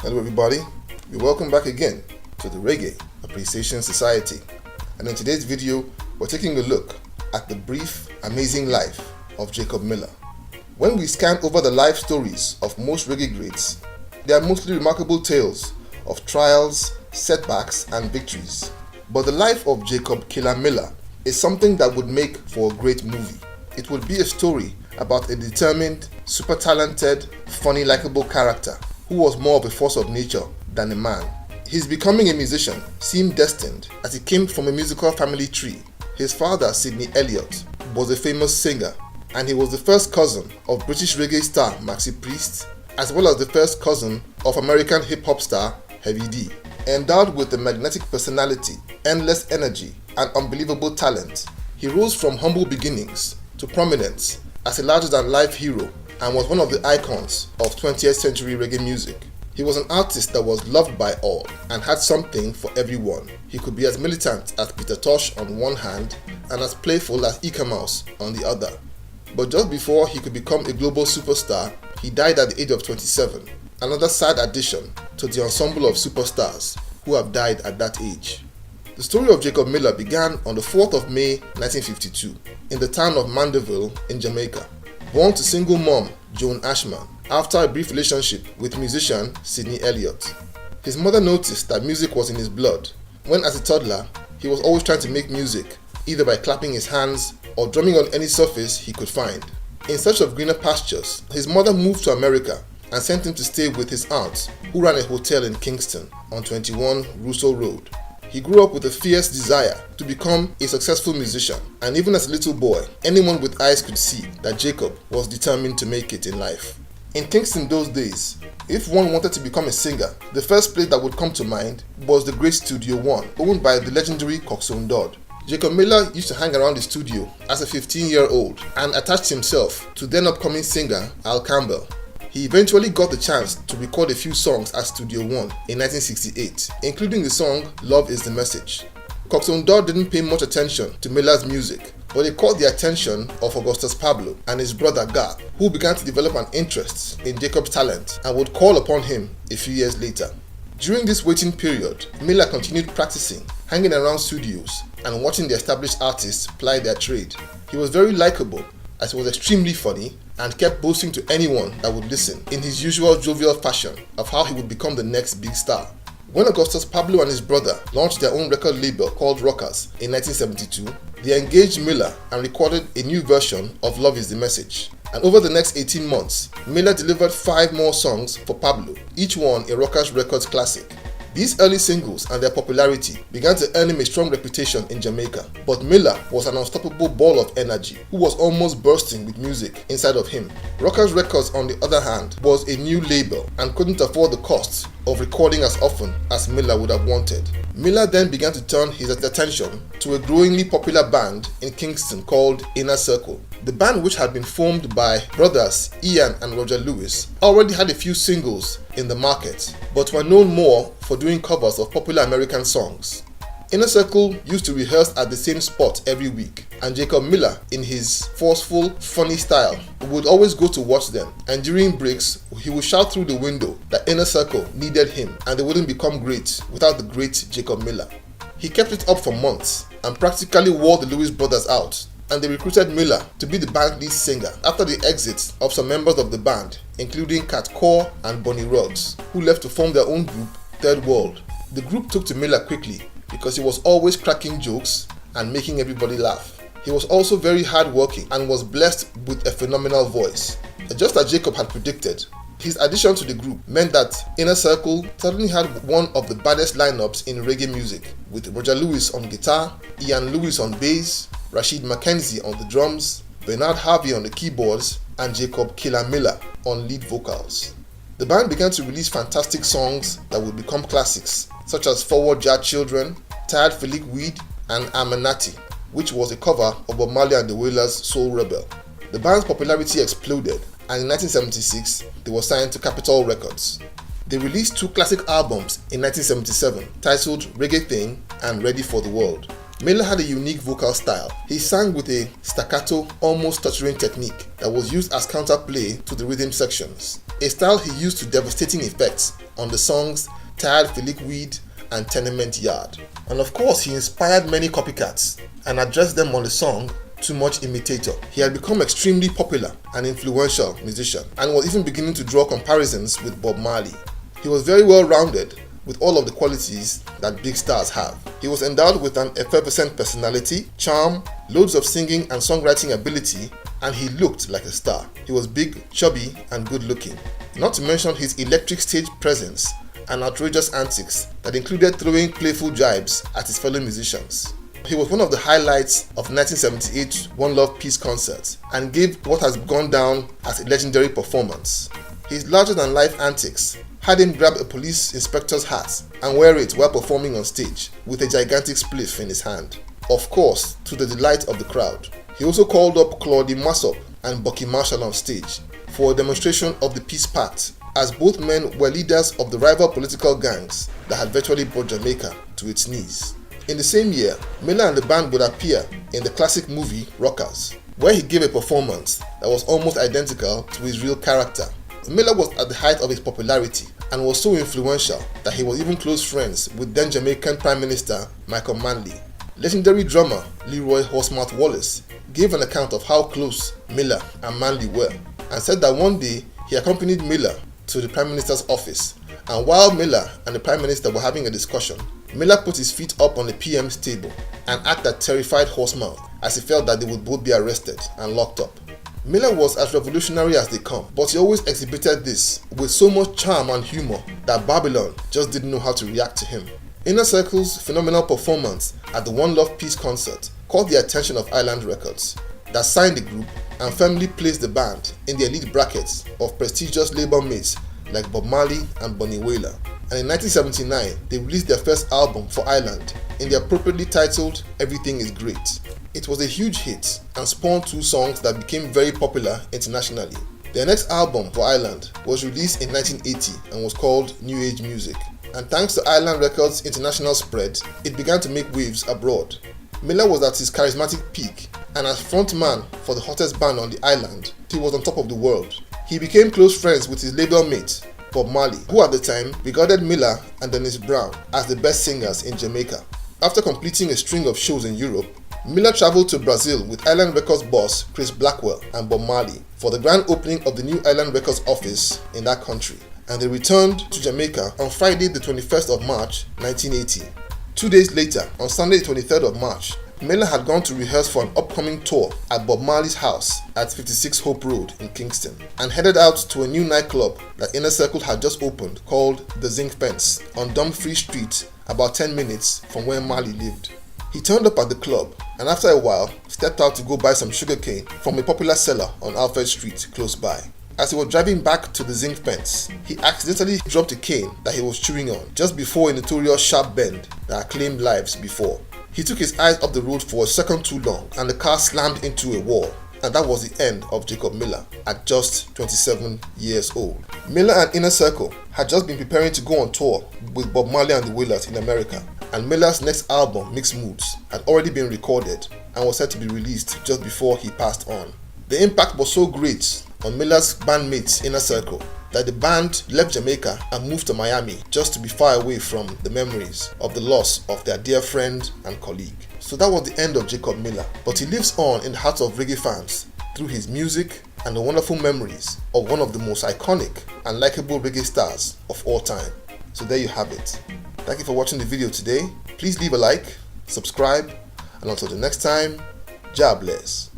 Hello everybody, we welcome back again to the Reggae Appreciation Society, and in today's video we're taking a look at the brief, amazing life of Jacob Miller. When we scan over the life stories of most reggae greats, they are mostly remarkable tales of trials, setbacks and victories. But the life of Jacob Killer Miller is something that would make for a great movie. It would be a story about a determined, super talented, funny, likable character who was more of a force of nature than a man. His becoming a musician seemed destined as he came from a musical family tree. His father, Sidney Elliott, was a famous singer, and he was the first cousin of British reggae star Maxi Priest, as well as the first cousin of American hip-hop star Heavy D. Endowed with a magnetic personality, endless energy, and unbelievable talent, he rose from humble beginnings to prominence as a larger-than-life hero and was one of the icons of 20th century reggae music. He was an artist that was loved by all and had something for everyone. He could be as militant as Peter Tosh on one hand and as playful as Ika Mouse on the other. But just before he could become a global superstar, he died at the age of 27, another sad addition to the ensemble of superstars who have died at that age. The story of Jacob Miller began on the 4th of May 1952 in the town of Mandeville in Jamaica. Born to single mom Joan Ashman after a brief relationship with musician Sidney Elliott. His mother noticed that music was in his blood when, as a toddler, he was always trying to make music, either by clapping his hands or drumming on any surface he could find. In search of greener pastures, his mother moved to America and sent him to stay with his aunt, who ran a hotel in Kingston on 21 Russell Road. He grew up with a fierce desire to become a successful musician, and even as a little boy, anyone with eyes could see that Jacob was determined to make it in life. In Kingston those days, if one wanted to become a singer, the first place that would come to mind was the great Studio One, owned by the legendary Coxsone Dodd. Jacob Miller used to hang around the studio as a 15-year-old and attached himself to then upcoming singer Al Campbell. He eventually got the chance to record a few songs at Studio One in 1968, including the song Love Is the Message. Coxsone Dodd didn't pay much attention to Miller's music, but it caught the attention of Augustus Pablo and his brother Gar, who began to develop an interest in Jacob's talent and would call upon him a few years later. During this waiting period, Miller continued practicing, hanging around studios, and watching the established artists ply their trade. He was very likable, as he was extremely funny and kept boasting to anyone that would listen in his usual jovial fashion of how he would become the next big star. When Augustus Pablo and his brother launched their own record label called Rockers in 1972, they engaged Miller and recorded a new version of Love Is the Message. And over the next 18 months, Miller delivered 5 more songs for Pablo, each one a Rockers Records classic. These early singles and their popularity began to earn him a strong reputation in Jamaica, but Miller was an unstoppable ball of energy who was almost bursting with music inside of him. Rockers Records, on the other hand, was a new label and couldn't afford the costs of recording as often as Miller would have wanted. Miller then began to turn his attention to a growingly popular band in Kingston called Inner Circle. The band, which had been formed by brothers Ian and Roger Lewis, already had a few singles in the market, but were known more for doing covers of popular American songs. Inner Circle used to rehearse at the same spot every week, and Jacob Miller, in his forceful, funny style, would always go to watch them, and during breaks, he would shout through the window that Inner Circle needed him and they wouldn't become great without the great Jacob Miller. He kept it up for months and practically wore the Lewis brothers out, and they recruited Miller to be the band lead singer after the exit of some members of the band, including Cat Core and Bonnie Ruggs, who left to form their own group, Third World. The group took to Miller quickly because he was always cracking jokes and making everybody laugh. He was also very hardworking and was blessed with a phenomenal voice. Just as Jacob had predicted, his addition to the group meant that Inner Circle suddenly had one of the baddest lineups in reggae music, with Roger Lewis on guitar, Ian Lewis on bass, Rashid Mackenzie on the drums, Bernard Harvey on the keyboards, and Jacob Killer Miller on lead vocals. The band began to release fantastic songs that would become classics, such as Forward Jar Children, Tired Philic Weed, and Amanati, which was a cover of Bob Marley and the Wailers' Soul Rebel. The band's popularity exploded, and in 1976, they were signed to Capitol Records. They released 2 classic albums in 1977, titled Reggae Thing and Ready for the World. Miller had a unique vocal style. He sang with a staccato, almost stuttering technique that was used as counterplay to the rhythm sections, a style he used to devastating effects on the songs Tired Philic Weed and Tenement Yard. And of course, he inspired many copycats and addressed them on the song Too Much Imitator. He had become extremely popular and influential musician and was even beginning to draw comparisons with Bob Marley. He was very well rounded with all of the qualities that big stars have. He was endowed with an effervescent personality, charm, loads of singing and songwriting ability, and he looked like a star. He was big, chubby, and good looking. Not to mention his electric stage presence and outrageous antics that included throwing playful jibes at his fellow musicians. He was one of the highlights of 1978 One Love Peace concert and gave what has gone down as a legendary performance. His larger-than-life antics had him grab a police inspector's hat and wear it while performing on stage with a gigantic spliff in his hand, of course to the delight of the crowd. He also called up Claudie Massop and Bucky Marshall on stage for a demonstration of the peace pact, as both men were leaders of the rival political gangs that had virtually brought Jamaica to its knees. In the same year, Miller and the band would appear in the classic movie Rockers, where he gave a performance that was almost identical to his real character. Miller was at the height of his popularity and was so influential that he was even close friends with then Jamaican Prime Minister Michael Manley. Legendary drummer Leroy Horsemouth Wallace gave an account of how close Miller and Manley were and said that one day he accompanied Miller to the Prime Minister's office, and while Miller and the Prime Minister were having a discussion, Miller put his feet up on the PM's table and acted terrified Horsemouth as he felt that they would both be arrested and locked up. Miller was as revolutionary as they come, but he always exhibited this with so much charm and humor that Babylon just didn't know how to react to him. Inner Circle's phenomenal performance at the One Love Peace concert caught the attention of Island Records, that signed the group and firmly placed the band in the elite brackets of prestigious label mates like Bob Marley and Bunny Wailer. And in 1979, they released their first album for Island in the appropriately titled Everything Is Great. It was a huge hit and spawned two songs that became very popular internationally. Their next album for Island was released in 1980 and was called New Age Music. And thanks to Island Records' international spread, it began to make waves abroad. Miller was at his charismatic peak, and as frontman for the hottest band on the island, he was on top of the world. He became close friends with his label mate, Bob Marley, who at the time regarded Miller and Dennis Brown as the best singers in Jamaica. After completing a string of shows in Europe, Miller traveled to Brazil with Island Records boss Chris Blackwell and Bob Marley for the grand opening of the new Island Records office in that country, and they returned to Jamaica on Friday the 21st of March 1980. 2 days later, on Sunday the 23rd of March, Miller had gone to rehearse for an upcoming tour at Bob Marley's house at 56 Hope Road in Kingston and headed out to a new nightclub that Inner Circle had just opened called The Zinc Fence on Dumfries Street, about 10 minutes from where Marley lived. He turned up at the club and after a while stepped out to go buy some sugarcane from a popular seller on Alfred Street close by. As he was driving back to the zinc fence, he accidentally dropped a cane that he was chewing on just before a notorious sharp bend that had claimed lives before. He took his eyes off the road for a second too long and the car slammed into a wall, and that was the end of Jacob Miller at just 27 years old. Miller and Inner Circle had just been preparing to go on tour with Bob Marley and the Wailers in America, and Miller's next album, Mixed Moods, had already been recorded and was set to be released just before he passed on. The impact was so great on Miller's bandmates Inner Circle that the band left Jamaica and moved to Miami just to be far away from the memories of the loss of their dear friend and colleague. So that was the end of Jacob Miller, but he lives on in the hearts of reggae fans through his music and the wonderful memories of one of the most iconic and likable reggae stars of all time. So there you have it. Thank you for watching the video today. Please leave a like, subscribe, and until the next time, Jah bless.